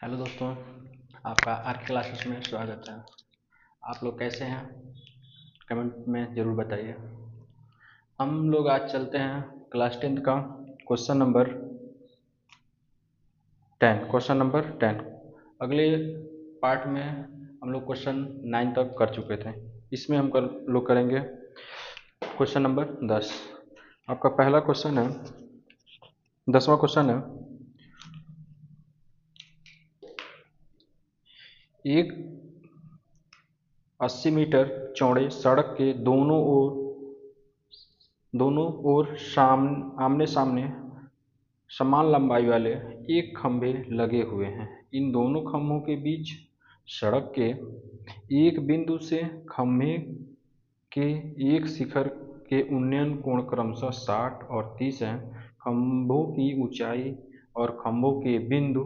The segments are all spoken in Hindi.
हेलो दोस्तों, आपका आर के क्लासेस में स्वागत है। आप लोग कैसे हैं? कमेंट में ज़रूर बताइए। हम लोग आज चलते हैं क्लास 10 का क्वेश्चन नंबर 10। अगले पार्ट में हम लोग क्वेश्चन 9 तक कर चुके थे। इसमें हम लोग करेंगे क्वेश्चन नंबर 10। आपका पहला क्वेश्चन है, 10वां क्वेश्चन है, एक 80 मीटर चौड़े सड़क के दोनों ओर आमने सामने समान लंबाई वाले एक खंभे लगे हुए हैं। इन दोनों खंभों के बीच सड़क के एक बिंदु से खंभे के एक शिखर के उन्नयन कोण क्रमशः 60 और 30 हैं। खंभों की ऊंचाई और खंभों के बिंदु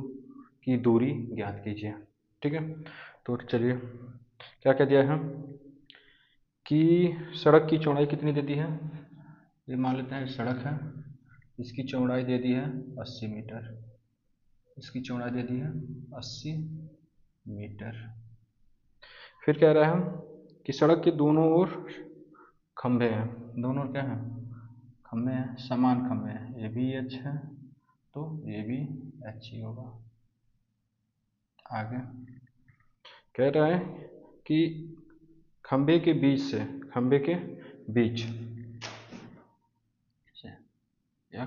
की दूरी ज्ञात कीजिए। ठीक है, तो चलिए क्या क्या दिया है कि सड़क की चौड़ाई कितनी दे दी है। ये मान लेते हैं सड़क है, इसकी चौड़ाई दे दी है 80 मीटर, इसकी चौड़ाई दे दी है 80 मीटर। फिर कह रहा है कि सड़क के दोनों ओर खंभे हैं, दोनों ओर क्या है, खंभे हैं, समान खंभे हैं, ये भी एच है तो ये भी एच ही होगा। आगे कह रहा है कि खंभे के बीच से, खंभे के बीच से या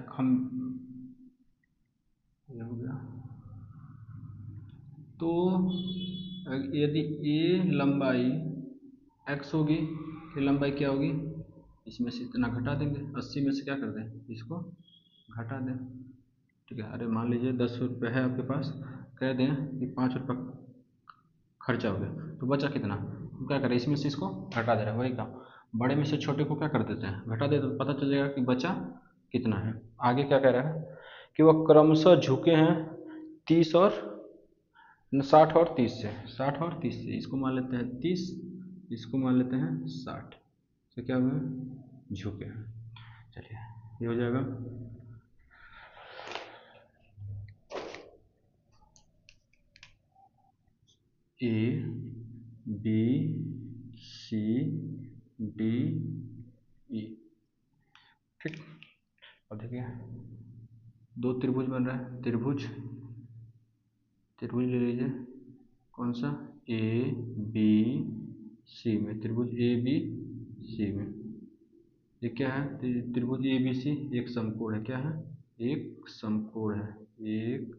ये हो गया, तो यदि ये लंबाई x होगी, ये लंबाई क्या होगी, इसमें से इतना घटा देंगे, 80 में से क्या कर दें, इसको घटा दें। ठीक है, अरे मान लीजिए 10 रुपये है आपके पास, कह दें कि 5 रुपये खर्चा हो गया, तो बचा कितना, तो क्या करें, इसमें से इसको घटा दे रहा है, वही काम, बड़े में से छोटे को क्या कर देते हैं, घटा देते, तो पता चल जाएगा कि बचा कितना है। आगे क्या कह रहा है कि वह क्रमशः झुके हैं 30 और 60 और 30 से, 60 और 30 से, इसको मान लेते हैं 30, इसको मान लेते हैं 60, तो क्या हुआ, झुके हैं। चलिए ये हो जाएगा A B C D E. ठीक, अब देखिए दो त्रिभुज बन रहा है, त्रिभुज ले लीजिए, कौन सा, ए बी सी में, त्रिभुज ए बी सी में, ये क्या है, त्रिभुज ए बी सी एक समकोण है, क्या है, एक समकोण है, एक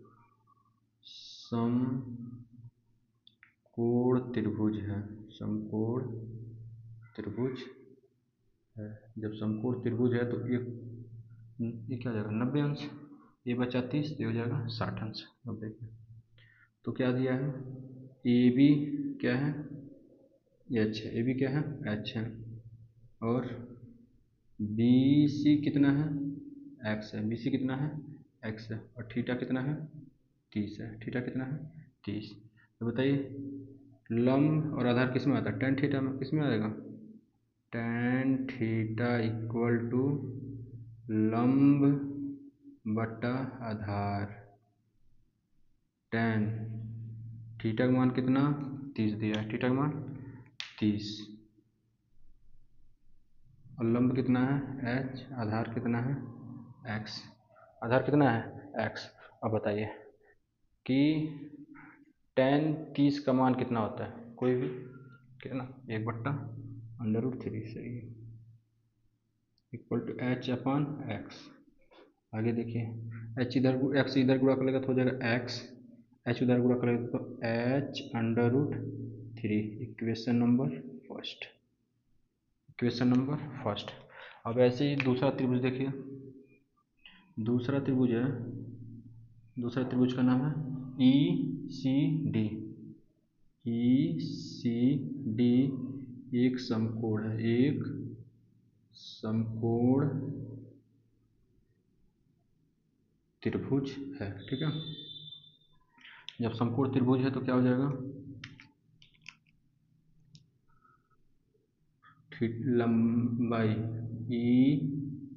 समकोण त्रिभुज है, समकोण त्रिभुज है। जब समकोण त्रिभुज है तो ये क्या हो जाएगा, 90 अंश, ये बचा 30, ये हो जाएगा 60 अंश। अब देखिए तो क्या दिया है, ए बी क्या है, एच है, ए बी क्या है, एच है, और बी सी कितना है, एक्स है, बी सी कितना है, एक्स है, और थीटा कितना है, 30 है, थीटा कितना है, 30। तो बताइए लंब और आधार किस में आता है, टेन थीटा में, किस में आएगा, टेन थीटा इक्वल टू लंब बटा आधार, टेन थीटा का मान कितना, 30 दिया है, थीटा का मान 30, और लंब कितना है h, आधार कितना है x, आधार कितना है x। अब बताइए कि टेन 30 का मान कितना होता है, कोई भी कितना, 1/√3, सही है, इक्वल टू h अपन x। आगे देखिए h इधर, x इधर गुणा करेगा तो हो जाएगा x, h उधर गुणा करेगा तो h√3। Equation number first. अब ऐसे ही दूसरा त्रिभुज देखिए, दूसरा त्रिभुज है, दूसरा त्रिभुज का नाम है ई सी डी, ई सी डी एक समकोण है, एक समकोण त्रिभुज है। ठीक है, जब समकोण त्रिभुज है तो क्या हो जाएगा, लंबाई ई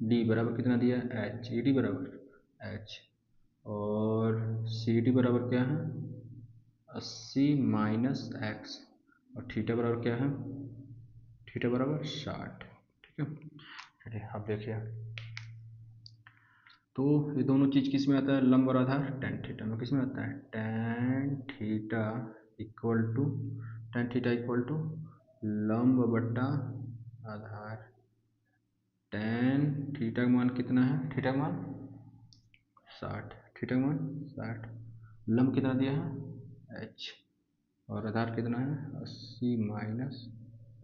डी बराबर कितना दिया है एच, ई डी बराबर एच, और सी डी बराबर क्या है 80 माइनस एक्स, और थीटा बराबर क्या है, थीटा बराबर 60। ठीक है, चलिए अब देखिए, तो ये दोनों चीज़ किस में आता है, लंब और आधार टेन थीटा में किस में आता है, टेन थीटा इक्वल टू लंब बट्टा आधार। टेन थीटा का मान कितना है, थीटा का मान 60, थीटा का मान 60, लंब कितना दिया है h, और आधार कितना है 80 माइनस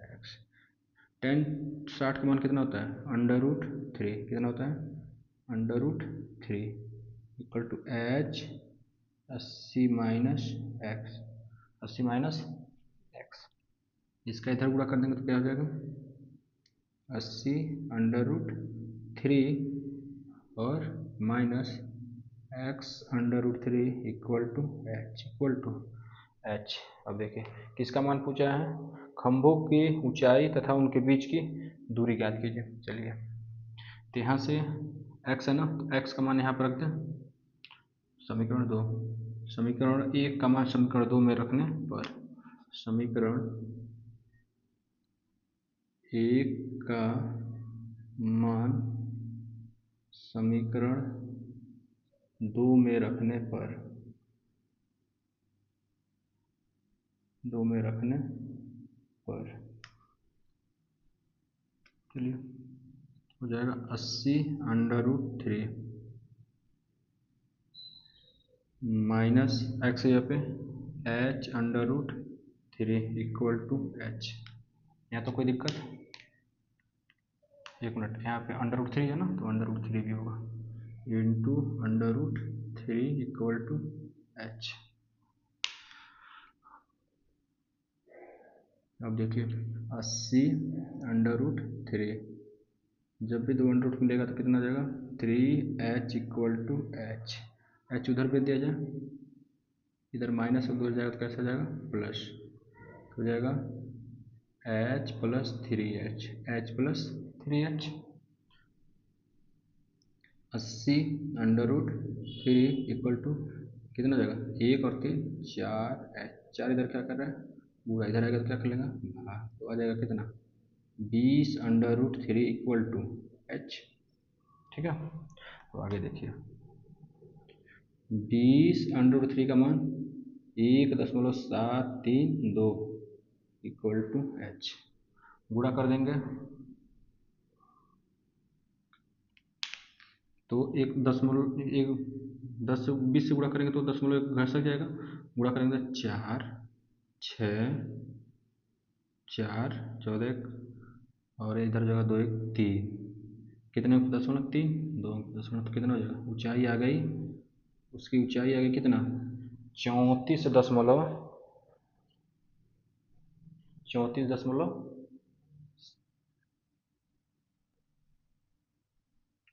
एक्स। टेन 60 का मान कितना होता है √3, कितना होता है √3 equal to h 80 minus x, 80 minus x. इसका इधर गुणा कर देंगे तो क्या हो जाएगा 80 √3 और minus x√3 equal to h। अब देखिए किसका मान पूछा है, खंभों की ऊंचाई तथा उनके बीच की दूरी ज्ञात कीजिए। चलिए, तो यहाँ से x है ना, तो x का मान यहाँ पर रख दें, समीकरण 2, समीकरण 1 का मान समीकरण 2 में रखने पर समीकरण 1 का मान समीकरण 2 में रखने पर चलिए हो जाएगा 80 √3 माइनस एक्स यहाँ पे h√3 इक्वल टू h। यहाँ तो कोई दिक्कत, एक मिनट, यहाँ पे √3 है ना, तो √3 भी होगा इंटू √3 इक्वल टू h। अब देखिए 80 √3, जब भी 2 अंडर रूट मिलेगा तो कितना आ जाएगा 3h equal to h, h उधर भेज दिया जाए, इधर माइनस उधर जाएगा तो कैसे आ जाएगा प्लस, हो जाएगा h plus 3h, h plus 3h। 80 √3 equal to कितना हो जाएगा, 1 और 3 4h, 4 इधर क्या कर रहा है पूरा, इधर आएगा तो क्या कर लेगा भाग, तो आ जाएगा कितना 20 √3 इक्वल टू h। ठीक है, तो आगे देखिए 20 √3 का मान 1.732 इक्वल टू h, गुणा कर देंगे तो 10 से 20 से गुणा करेंगे तो 0.1 घर से जाएगा, गुणा करेंगे 4 6 4 14 और इधर जगह 2 1 3, कितने 0.3 2 दशमलव, तो कितना हो जाएगा, ऊंचाई आ गई, उसकी ऊंचाई आ गई कितना 34 दशमलव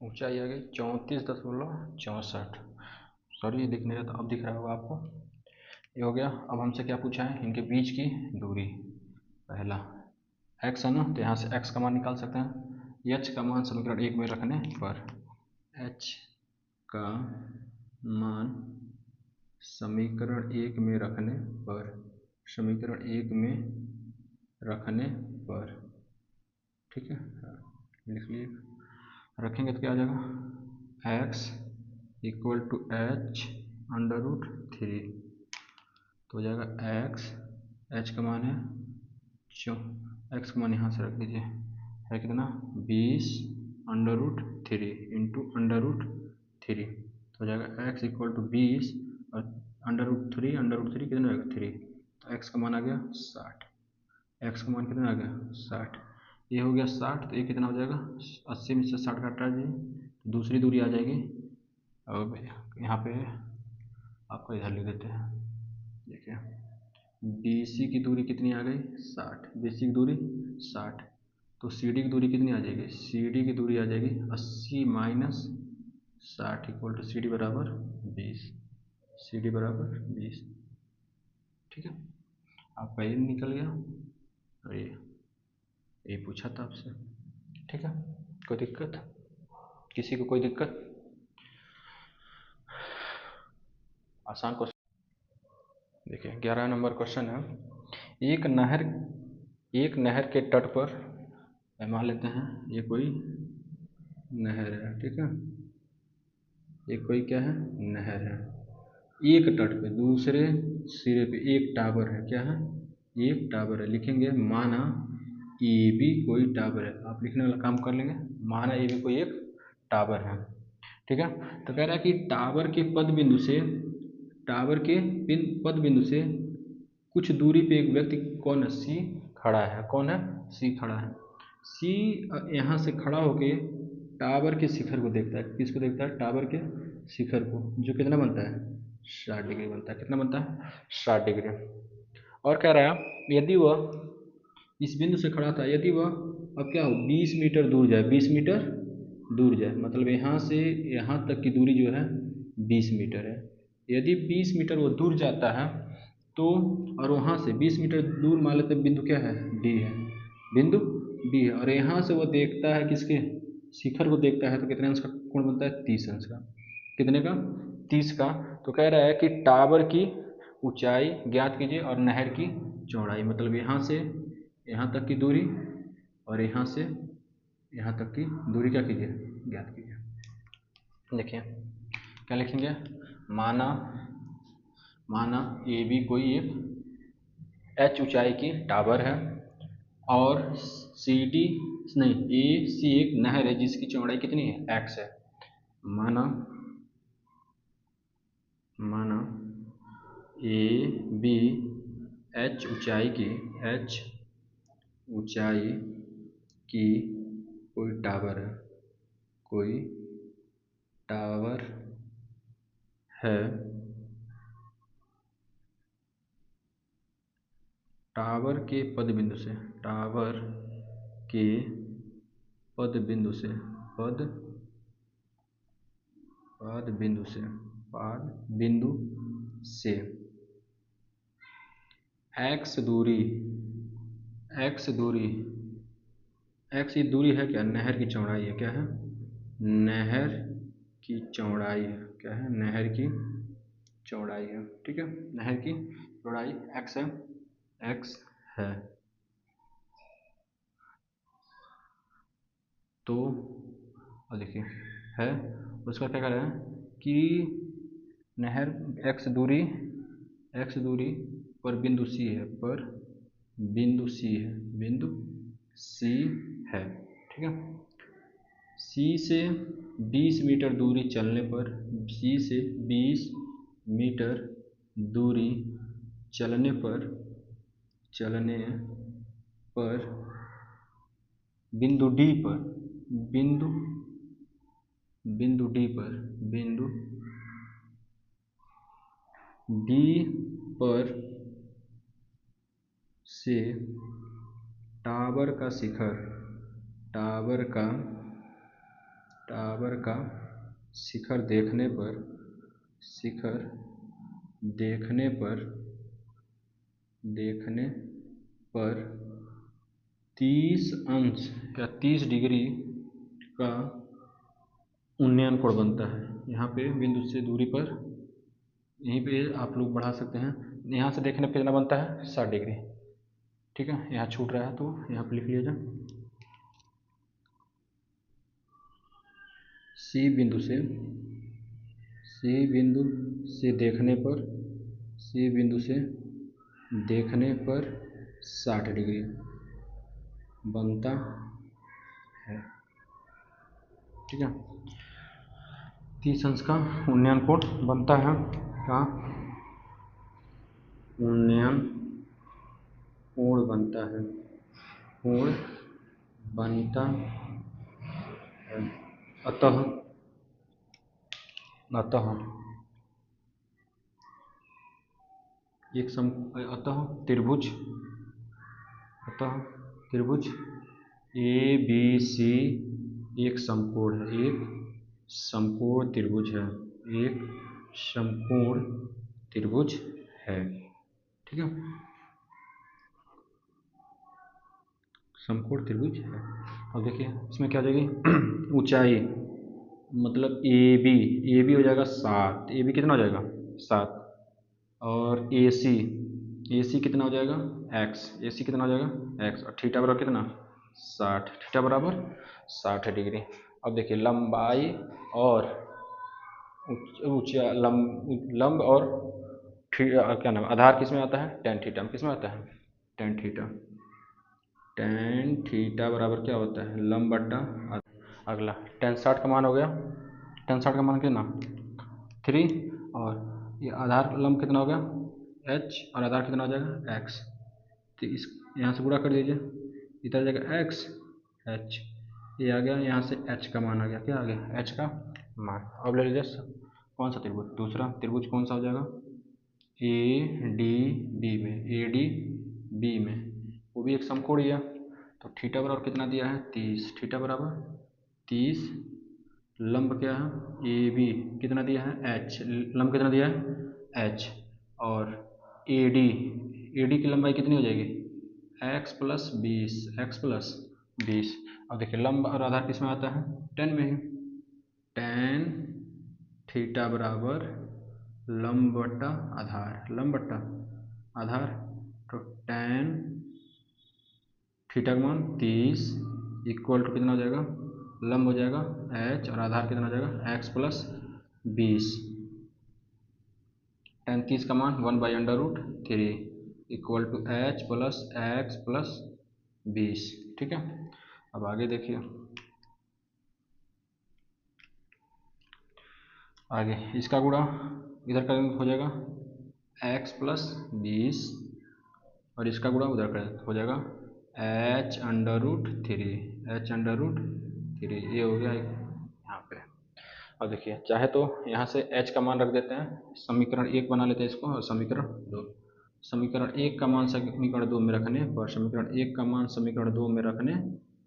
ऊंचाई आ गई 34.64। सॉरी ये दिख नहीं रहा था, अब दिख रहा होगा आपको, ये हो गया। अब हमसे क्या पूछा है, इनके बीच की दूरी, पहला x है ना, तो यहाँ से x का मान निकाल सकते हैं, h का मान समीकरण 1 में रखने पर, h का मान समीकरण 1 में रखने पर, समीकरण 1 में रखने पर, ठीक है लिख लिए, रखेंगे तो क्या आ जाएगा x इक्वल टू h√3, तो हो जाएगा h का मान है x का मान यहाँ से रख दीजिए, है कितना 20 √3 इंटू √3, तो हो जाएगा x इक्वल टू 20 और √3 कितना आएगा 3, तो x का मान आ गया 60, x का मान कितना आ गया 60, ये हो गया 60, तो ये कितना हो जाएगा 80 में से 60 काटा जाए तो दूसरी दूरी आ जाएगी। अब यहाँ पे आपको इधर लिख देते हैं, देखिए BC की दूरी कितनी आ गई 60, BC की दूरी 60, तो CD की दूरी कितनी आ जाएगी, CD की दूरी आ जाएगी 80 माइनस 60 इक्वल टू CD बराबर 20, CD बराबर 20। ठीक है, आपका ये निकल गया, और ये पूछा था आपसे। ठीक है, कोई दिक्कत, किसी को कोई दिक्कत, आसान क्वेश्चन। देखिए 11 नंबर क्वेश्चन है, एक नहर के तट पर, मान लेते हैं ये कोई नहर है, ठीक है, ये कोई क्या है, नहर है। एक तट पे दूसरे सिरे पे एक टावर है, क्या है, एक टावर है। लिखेंगे माना ए बी कोई टावर है, आप लिखने वाला काम कर लेंगे, माना ए बी कोई एक टावर है, ठीक है। तो कह रहा है कि टावर के पद बिंदु से कुछ दूरी पे एक व्यक्ति कौन है, सी खड़ा है, कौन है, सी खड़ा है। सी यहाँ से खड़ा होके टावर के शिखर को देखता है, किसको देखता है, टावर के शिखर को, जो कितना बनता है, 60 डिग्री बनता है। कितना बनता है, 60 डिग्री। और कह रहा है यदि वह इस बिंदु से खड़ा था, यदि वह अब क्या हो 20 मीटर दूर जाए, 20 मीटर दूर जाए, मतलब यहाँ से यहाँ तक की दूरी जो है 20 मीटर है। यदि 20 मीटर वो दूर जाता है तो, और वहाँ से 20 मीटर दूर मान लेते हैं बिंदु क्या है, डी है, बिंदु डी है, और यहाँ से वो देखता है किसके, शिखर को देखता है, तो कितने अंश का कोण बनता है, 30 अंश का। कितने का, 30 का। तो कह रहा है कि टावर की ऊंचाई ज्ञात कीजिए और नहर की चौड़ाई, मतलब यहाँ से यहाँ तक की दूरी और यहाँ से यहाँ तक की दूरी क्या कीजिए, ज्ञात कीजिए। देखिए क्या लिखेंगे, माना ए बी कोई एक एच ऊंचाई की टावर है और सी डी नहीं ए सी एक नहर है जिसकी चौड़ाई कितनी है, एक्स है। माना ए बी एच ऊंचाई की कोई टावर है, टावर के पद बिंदु से एक्स ये दूरी है क्या, नहर की चौड़ाई है, क्या है, नहर की चौड़ाई है, क्या है, नहर की चौड़ाई है, ठीक है, नहर की चौड़ाई एक्स है। तो देखिए है, उसका क्या कर रहे हैं कि नहर एक्स दूरी पर बिंदु सी है, ठीक है। सी से 20 मीटर दूरी चलने पर, दूरी चलने पर बिंदु डी पर से टावर का शिखर देखने पर 30 अंश या 30 डिग्री का उन्नयन कोण बनता है। यहाँ पे बिंदु से दूरी पर, यहीं पे आप लोग बढ़ा सकते हैं, यहाँ से देखने पर कितना बनता है, 60 डिग्री, ठीक है। यहाँ छूट रहा है तो यहाँ पे लिख लिया जाए, सी बिंदु से देखने पर 60 डिग्री बनता है, ठीक है। 30 अंश का उन्नयन कोण बनता है, का उन्नयन कोण बनता है, अतः त्रिभुज ए बी सी एक समकोण त्रिभुज है, ठीक है, समकोण त्रिभुज है। अब देखिए इसमें क्या आ जाएगी ऊंचाई, मतलब ए बी हो जाएगा 7, ए बी कितना हो जाएगा 7, और ए सी कितना हो जाएगा एक्स, ए सी कितना हो जाएगा एक्स, और थीटा बराबर कितना 60, थीटा बराबर 60 डिग्री। अब देखिए लंबाई और ऊंचा लंब और क्या नाम आधार किस में आता है टेन थीटा में, किस में आता है टेन थीटा, टेन थीटा बराबर क्या होता है लंब बट्टा अगला टेन 60 का मान हो गया, टेन 60 का मान कितना 3, और ये आधार लंब कितना हो गया एच, और आधार कितना हो जाएगा एक्स, तो इस यहाँ से गुणा कर दीजिए, इधर जाएगा एक्स एच, ये आ गया यहाँ से एच का मान आ गया, क्या आ गया एच का मान। अब ले लीजिए कौन सा त्रिभुज, दूसरा त्रिभुज कौन सा हो जाएगा ए डी बी में, ए डी बी में, वो भी एक समकोण दिया, तो थीटा बराबर कितना दिया है 30, थीटा बराबर 30, लंब क्या है ए बी कितना दिया है एच, लंब कितना दिया है एच, और ए डी की लंबाई कितनी हो जाएगी एक्स प्लस बीस, एक्स प्लस बीस। अब देखिए लंब और आधार किस में आता है टेन में ही, टेन थीटा बराबर लंब बट्टा आधार, लंब बट्टा आधार, तो टेन थीटा का मान 30 इक्वल टू कितना हो जाएगा लंब हो जाएगा एच, और आधार कितना हो जाएगा एक्स प्लस बीस, टेन 30 का मान 1/√3 equal to h plus x plus बीस। ठीक है, अब आगे देखिए, आगे इसका गुणा इधर करेंगे हो जाएगा एक्स प्लस बीस, और इसका गुणा उधर करें हो जाएगा h√3, h√3, ये हो गया यहाँ पे। अब देखिए चाहे तो यहाँ से h का मान रख देते हैं, समीकरण एक बना लेते हैं इसको, और समीकरण दो, समीकरण एक का मान समीकरण दो में रखने पर, समीकरण एक का मान समीकरण दो में रखने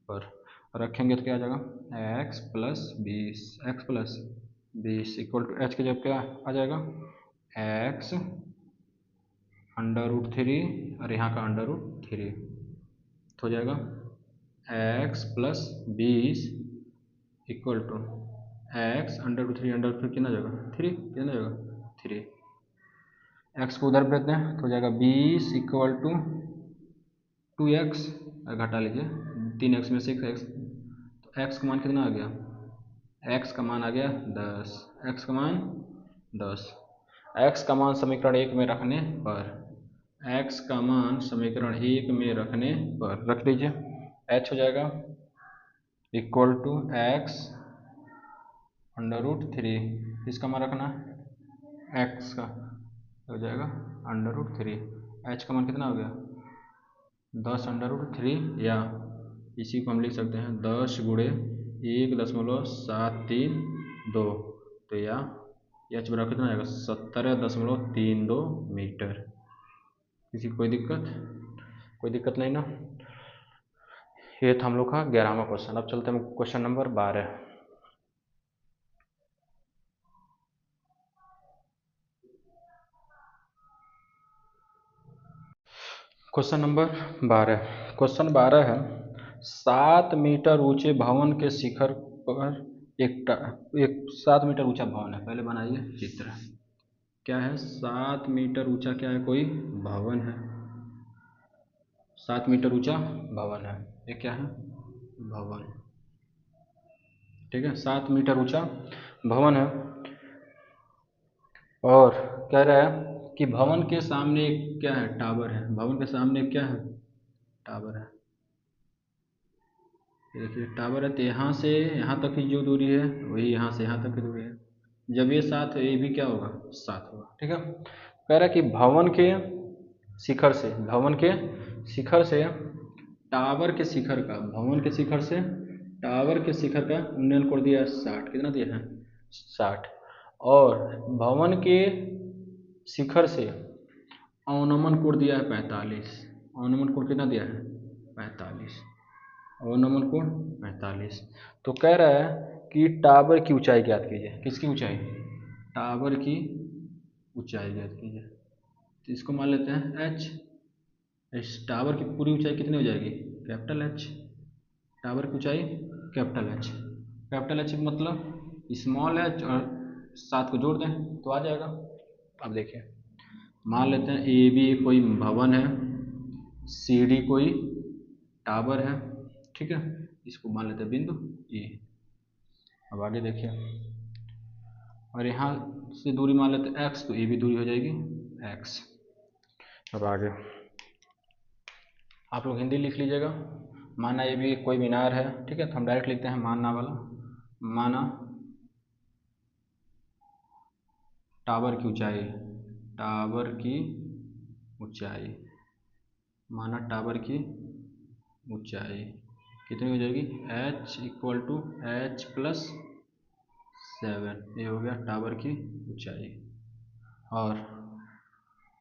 पर रखेंगे तो क्या आ जाएगा एक्स प्लस बीस, एक्स प्लस बीस इक्वल टू एच के जब क्या आ जाएगा एक्स √3, और यहाँ का √3 हो जाएगा एक्स प्लस बीस इक्वल टू एक्स √3 कितना जाएगा थ्री, कितना जाएगा थ्री, एक्स को उधर भेज दें तो हो जाएगा बीस इक्वल टू 2x, घटा लीजिए 3x में से x, तो x का मान कितना आ गया x का मान आ गया 10, x का मान 10, x का मान समीकरण एक में रखने पर, x का मान समीकरण एक में रखने पर रख लीजिए, h हो जाएगा इक्वल टू एक्स √3, इसका मान रखना x का हो जाएगा √3, h का मान कितना हो गया 10√3, या इसी को हम लिख सकते हैं 10×1.732, तो या h बराबर कितना आएगा 17.32 मीटर। किसी कोई दिक्कत नहीं ना। ये था हम लोग का 11वां क्वेश्चन। अब चलते हैं question number 12। Question number 12, question 12 है 7 मीटर ऊंचे भवन के शिखर पर एक 7 मीटर ऊंचा भवन है। पहले बनाइए चित्र, क्या है 7 मीटर ऊंचा, क्या है कोई भवन है, 7 मीटर ऊंचा भवन है, ये क्या है भवन, ठीक है 7 मीटर ऊंचा भवन है, और कह रहा है कि भवन के सामने एक क्या है टावर है, भवन के सामने क्या है टावर है, देखिए टावर है, तो यहाँ से यहाँ तक की जो दूरी है वही यहाँ से यहाँ तक की दूरी है, जब ये साथ है ये भी क्या होगा साथ होगा। ठीक है, कह रहा है कि भवन के शिखर से, भवन के शिखर से टावर के शिखर का, भवन के शिखर से टावर के शिखर का उन्नयन कोण दिया है 60, कितना दिया है 60, और भवन के शिखर से अवनमन कोण दिया है 45, अवनमन कोण कितना दिया है 45, अवनमन कोण 45। तो कह रहा है कि टावर की ऊंचाई ज्ञात कीजिए, किसकी ऊंचाई टावर की ऊंचाई ज्ञात कीजिए, तो इसको मान लेते हैं h, इस टावर की पूरी ऊंचाई कितनी हो जाएगी कैपिटल H, टावर की ऊंचाई कैपिटल H, कैपिटल H मतलब स्मॉल h और सात को जोड़ दें तो आ जाएगा। अब देखिए मान लेते हैं ए बी कोई भवन है, सी डी कोई टावर है, ठीक है, इसको मान लेते हैं बिंदु ए। अब आगे देखिए, और यहाँ से दूरी मान लेते हैं एक्स, तो ये भी दूरी हो जाएगी एक्स। अब आगे आप लोग हिंदी लिख लीजिएगा। माना ये भी कोई मीनार है, ठीक है, तो हम डायरेक्ट लिखते हैं माना वाला। माना टावर की ऊंचाई, टावर की ऊंचाई, माना टावर की ऊंचाई कितनी हो जाएगी, h equal to h plus 7, ये हो गया टावर की ऊंचाई। और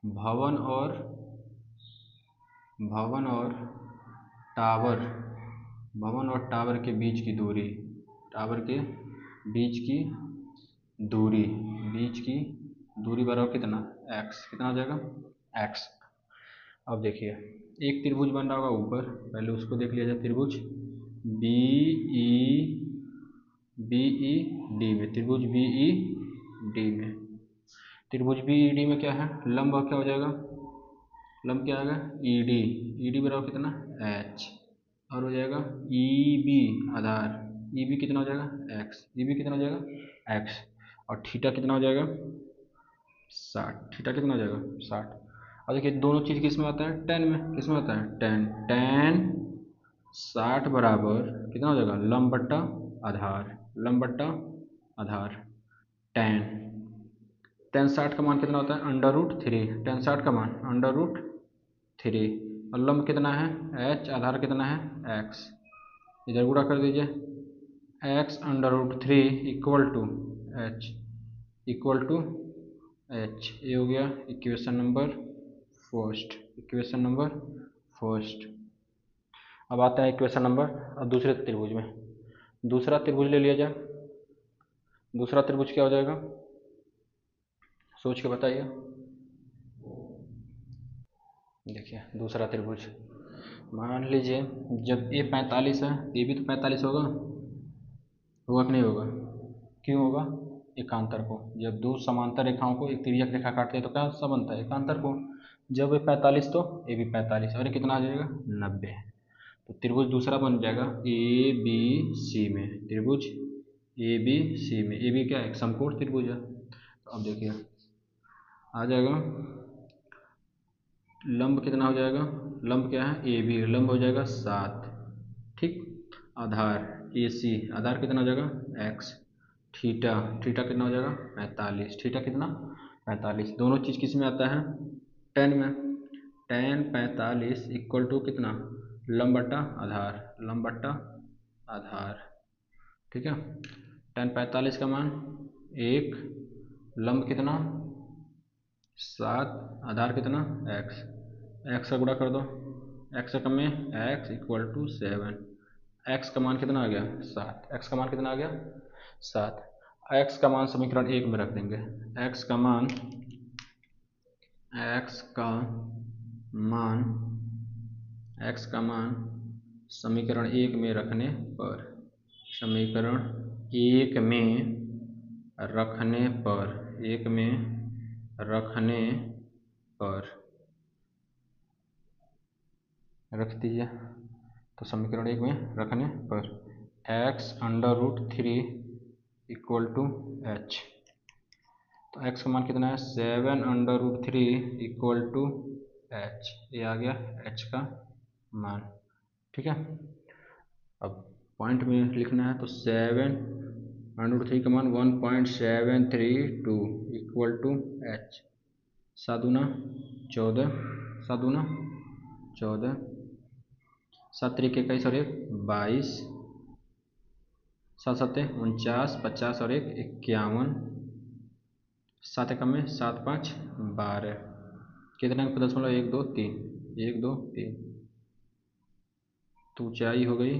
भवन और टावर, भवन और टावर के बीच की दूरी, टावर के बीच की दूरी, बराबर कितना, x, कितना हो जाएगा x। अब देखिए एक त्रिभुज बन रहा होगा ऊपर, पहले उसको देख लिया जाए। त्रिभुज बी ई डी में, त्रिभुज बी ई डी में, त्रिभुज बी ई डी में क्या है, लंब क्या हो जाएगा, लंब क्या आएगा ई डी बराबर कितना h, और हो जाएगा ई बी आधार, ई बी कितना हो जाएगा x, ई बी कितना हो जाएगा x, और थीटा कितना हो जाएगा 60, थीटा कितना हो जाएगा 60। और देखिए दोनों चीज़ किस में आता है, टेन में, किस में आता है टेन, टेन 60 बराबर कितना हो जाएगा लंब बट्टा आधार, लंब बट्टा आधार, टेन, टेन 60 का मान कितना होता है √3, टेन 60 का मान √3, और लंब कितना है h, आधार कितना है x, इधर गुणा कर दीजिए, x √3 equal to h, equal to h, ये हो गया equation number first, equation number first. अब आता है इक्वेशन नंबर दूसरे त्रिभुज में, दूसरा त्रिभुज ले लिया जाए। दूसरा त्रिभुज क्या हो जाएगा, सोच के बताइए। देखिए दूसरा त्रिभुज, मान लीजिए जब ए 45 है, ये भी तो 45 होगा, होगा कि नहीं होगा, क्यों होगा, एकांतर को, जब दो समांतर रेखाओं को एक तिर्यक रेखा काटते हैं तो क्या सा बनता है एकांतर को, जब ये 45 तो ये भी 45, और ये कितना आ जाएगा 90, तो त्रिभुज दूसरा बन जाएगा ए बी सी में, त्रिभुज ए बी सी में, ए बी क्या है एक समकोण त्रिभुज है। तो अब देखिए आ जाएगा लंब कितना हो जाएगा, लंब क्या है ए बी, लंब हो जाएगा 7, ठीक, आधार ए सी, आधार कितना हो जाएगा x, थीटा, थीटा कितना हो जाएगा 45, थीटा कितना 45, दोनों चीज़ किस में आता है टेन में, टेन 45 इक्वल टू कितना लंब बट्टा आधार, लंब बट्टा आधार, ठीक है, टेन 45 का मान 1, लंब कितना 7, आधार कितना x, x का गुणा कर दो, x का कम में x इक्वल टू 7, x का मान कितना आ गया 7, x का मान कितना आ गया 7, x का मान समीकरण 1 में रख देंगे, x का मान समीकरण 1 में रखने पर, समीकरण 1 में रखने पर, 1 में रखने पर रख दीजिए, तो समीकरण 1 में रखने पर x √3 इक्वल टू h, तो x का मान कितना है 7 √3 इक्वल टू h, ये आ गया h का मान, ठीक है। अब पॉइंट में लिखना है, तो 7 √3 का मान 1.732 इक्वल टू h, 7 दूना 14, 7 दूना 14, 7 तरीके 21 और 1 22, 7 7 49, 50 और 1 51, 7 कम में 7 5 12, कितने अंक 1 2 3, 1 2 3, तो ऊंचाई हो गई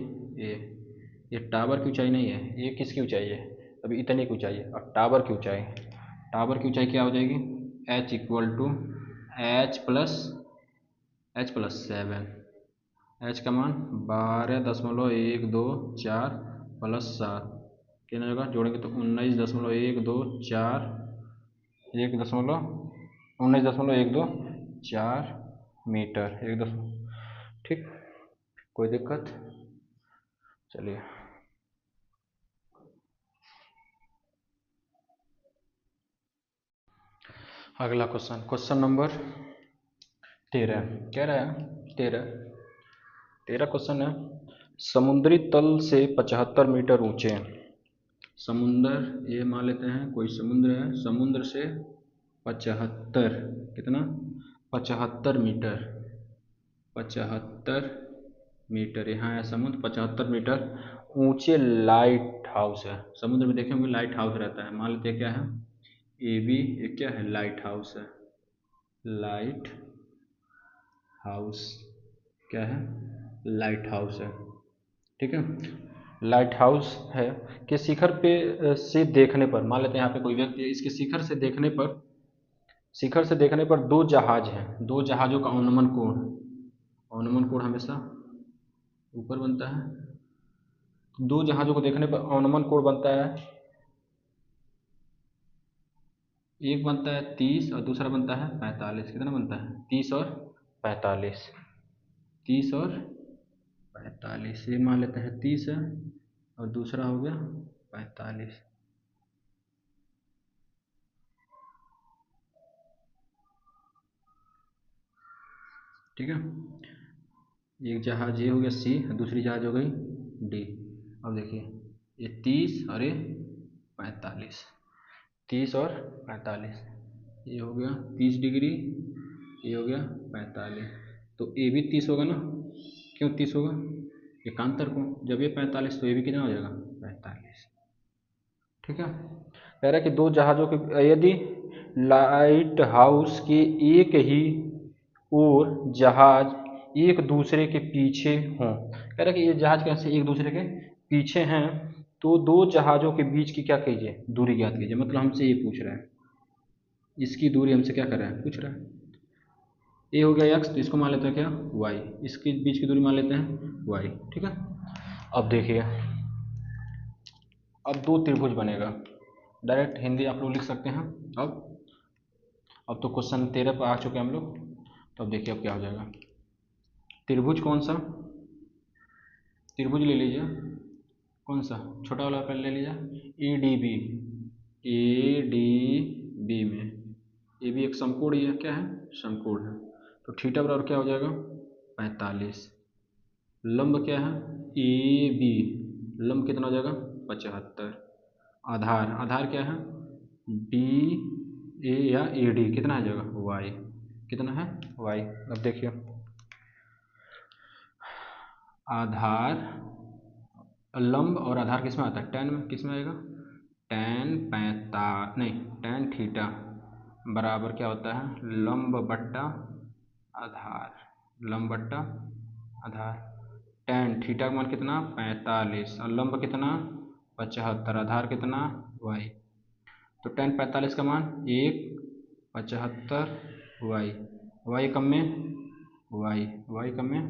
ये टावर की ऊंचाई नहीं है, ये किसकी ऊंचाई है अभी इतनी की ऊंचाई है, और टावर की ऊंचाई, टावर की ऊंचाई क्या हो जाएगी h equal to h plus 7, h का मान 12.124 प्लस 7, कितना होगा जोड़ेंगे तो 19.124, 1.124, 19.124 मीटर, 1 ठीक। कोई दिक्कत? चलिए अगला क्वेश्चन, क्वेश्चन नंबर 13 कह रहा है, 13 क्वेश्चन है, समुद्री तल से 75 मीटर ऊंचे, समुंदर ये मान लेते हैं कोई समुद्र है, समुद्र से 75 कितना 75 मीटर, 75 मीटर यहाँ है समुद्र, 75 मीटर ऊंचे लाइट हाउस है। समुद्र में देखे होंगे लाइट हाउस रहता है, मान लेते हैं क्या है ए बी, ये क्या है लाइट हाउस है, लाइट हाउस क्या है लाइट हाउस है, ठीक है। लाइट हाउस है कि शिखर पे से देखने पर, मान लेते हैं यहाँ पे कोई व्यक्ति है, इसके शिखर से देखने पर दो जहाज हैं, दो जहाजों का अवनमन कोण हमेशा ऊपर बनता है, दो जहाजों को देखने पर अवनमन कोण बनता है, एक बनता है 30 और दूसरा बनता है 45, कितना बनता है 30 और 45, 30 और 45, ये मान लेते हैं 30 है और दूसरा हो गया 45, ठीक है। एक जहाज ये हो गया सी, दूसरी जहाज हो गई डी। अब देखिए ये 30 और ये 45, 30 और 45, ये हो गया 30 डिग्री, ये हो गया 45, तो ए भी 30 होगा ना, क्यों 30 होगा, एकांतर कोण, जब ये 45 तो ये भी कितना हो जाएगा 45, ठीक है। कह रहा है कि दो जहाज़ों के यदि लाइट हाउस के एक ही ओर जहाज एक दूसरे के पीछे हों, कह रहा है कि ये जहाज कैसे एक दूसरे के पीछे हैं, तो दो जहाज़ों के बीच की क्या कीजिए दूरी ज्ञात कीजिए, मतलब हमसे ये पूछ रहा है, इसकी दूरी हमसे क्या कर रहा है पूछ रहा है, ए हो गया एक्स तो इसको मान लेते हैं क्या वाई, इसके बीच की दूरी मान लेते हैं वाई, ठीक है। अब देखिए अब दो त्रिभुज बनेगा, डायरेक्ट हिंदी आप लोग लिख सकते हैं। अब तो क्वेश्चन 13 पर आ चुके हैं हम लोग, तो अब देखिए अब क्या हो जाएगा, त्रिभुज कौन सा, त्रिभुज ले लीजिए कौन सा छोटा वाला पहले ले लीजिए A D B, A D B में ए भी एक समकोण ही है, क्या है समकोण है, तो थीटा बराबर क्या हो जाएगा 45, लंब क्या है ए बी, लंब कितना हो जाएगा 75, आधार आधार क्या है डी ए या ए डी, कितना आ जाएगा वाई, कितना है वाई। अब देखिए आधार लंब और आधार किस में आता है टेन में, किस में आएगा टेन 45 नहीं टेन थीटा बराबर क्या होता है लंब बट्टा आधार, लंब बट्टा आधार, टेन थीटा का मान कितना 45 और लंब कितना 75, आधार कितना वाई, तो टेन 45 का मान 1 75 वाई, वाई कम में वाई कम में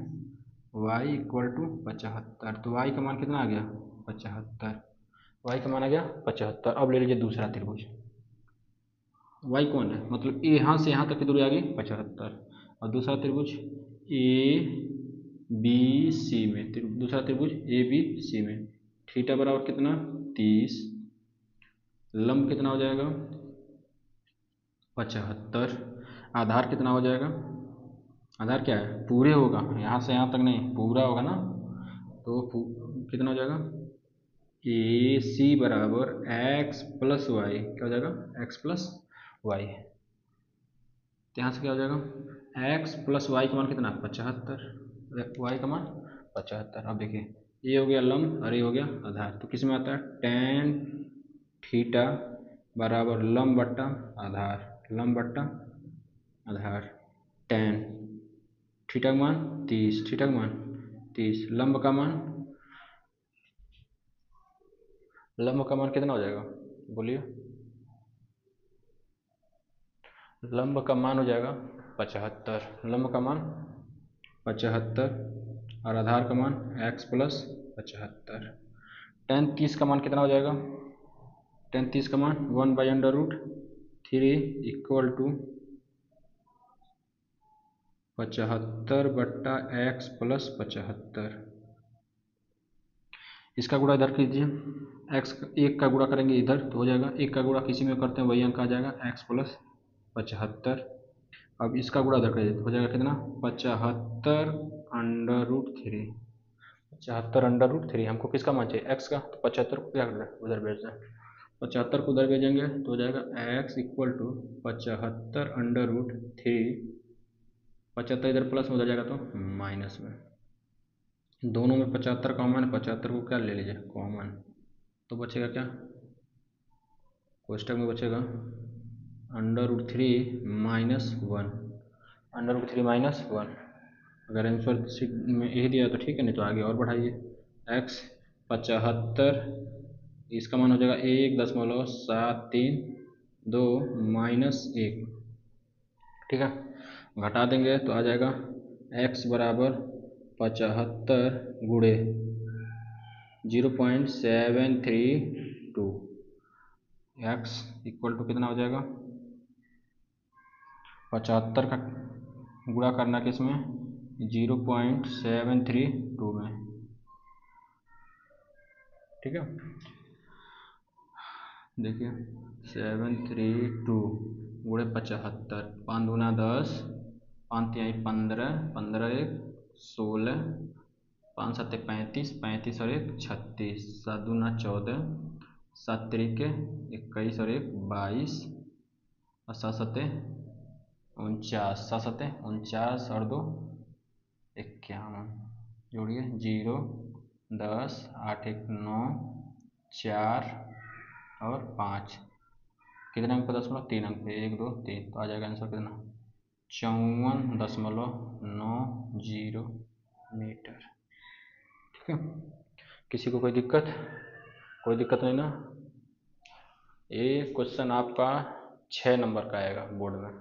वाई इक्वल टू 75, तो वाई का मान कितना आ गया 75, वाई का मान आ गया 75। अब ले लीजिए दूसरा त्रिभुज, वाई कौन है मतलब यहाँ से यहाँ तक की दूरी आ गई 75, और दूसरा त्रिभुज ए बी सी में, दूसरा त्रिभुज ए बी सी में थीटा बराबर कितना 30, लंब कितना हो जाएगा 75, आधार कितना हो जाएगा, आधार क्या है पूरे होगा यहाँ से यहाँ तक नहीं पूरा होगा ना, तो कितना हो जाएगा ए सी बराबर एक्स प्लस वाई, क्या हो जाएगा एक्स प्लस वाई, तो यहाँ से क्या हो जाएगा एक्स प्लस वाई का मान कितना 75, वाई का मान 75। अब देखिए ये हो गया लंब और ये हो गया आधार, तो किस में आता है टेन थीटा बराबर लंब बट्टा आधार, लंब बट्टा आधार, टेन थीटा का मान 30, थीटा का मान 30, लंब का मान कितना हो जाएगा बोलिए, लंब का मान हो जाएगा 75, लंब का मान 75 और आधार का मान x प्लस 75, टेन 30 का मान कितना हो जाएगा, टेन 30 का मान 1/√3 इक्वल टू 75/x + 75। इसका गुणा इधर कीजिए, x एक का गुणा करेंगे इधर तो हो जाएगा, एक का गुणा किसी में करते हैं वही अंक आ जाएगा x + 75। अब इसका गुणा इधर करिए तो हो जाएगा कितना 75√3। 75√3 हमको किसका मान चाहिए x का, तो 75 को क्या करना है उधर भेज दें, 75 को उधर भेजेंगे तो हो जाएगा x = 75√3। 75 इधर प्लस में उधर जाएगा तो माइनस में, दोनों में 75 कॉमन है, 75 को क्या ले लीजिए कॉमन, तो बचेगा क्या कोष्टक में बचेगा √3 - 1, √3 - 1। अगर आंसर शीट में यही दिया तो ठीक है, नहीं तो आगे और बढ़ाइए। x 75, इसका मान हो जाएगा 1.732 - 1, ठीक है। घटा देंगे तो आ जाएगा x = 75 गुणे 0.732, x = कितना हो जाएगा 75 का गुणा करना किसमें 0.732 में, ठीक है। देखिए 732 गुणे 75, 5 दूना 10, 5 तिहाई 15, 15 1 16, 5 7 35, 35 और 1 36, 7 दूना 14, 7 तिरिके 21 और 1 22, और 7 7 49, 7 7 49 और 2 51, जोड़िए 0 10 8 1 9 4 और 5, कितने अंक पे 3 अंक पे 1 2 3, तो आ जाएगा आंसर कितना 54.90 मीटर, ठीक है। किसी को कोई दिक्कत नहीं ना। ये क्वेश्चन आपका 6 नंबर का आएगा बोर्ड में।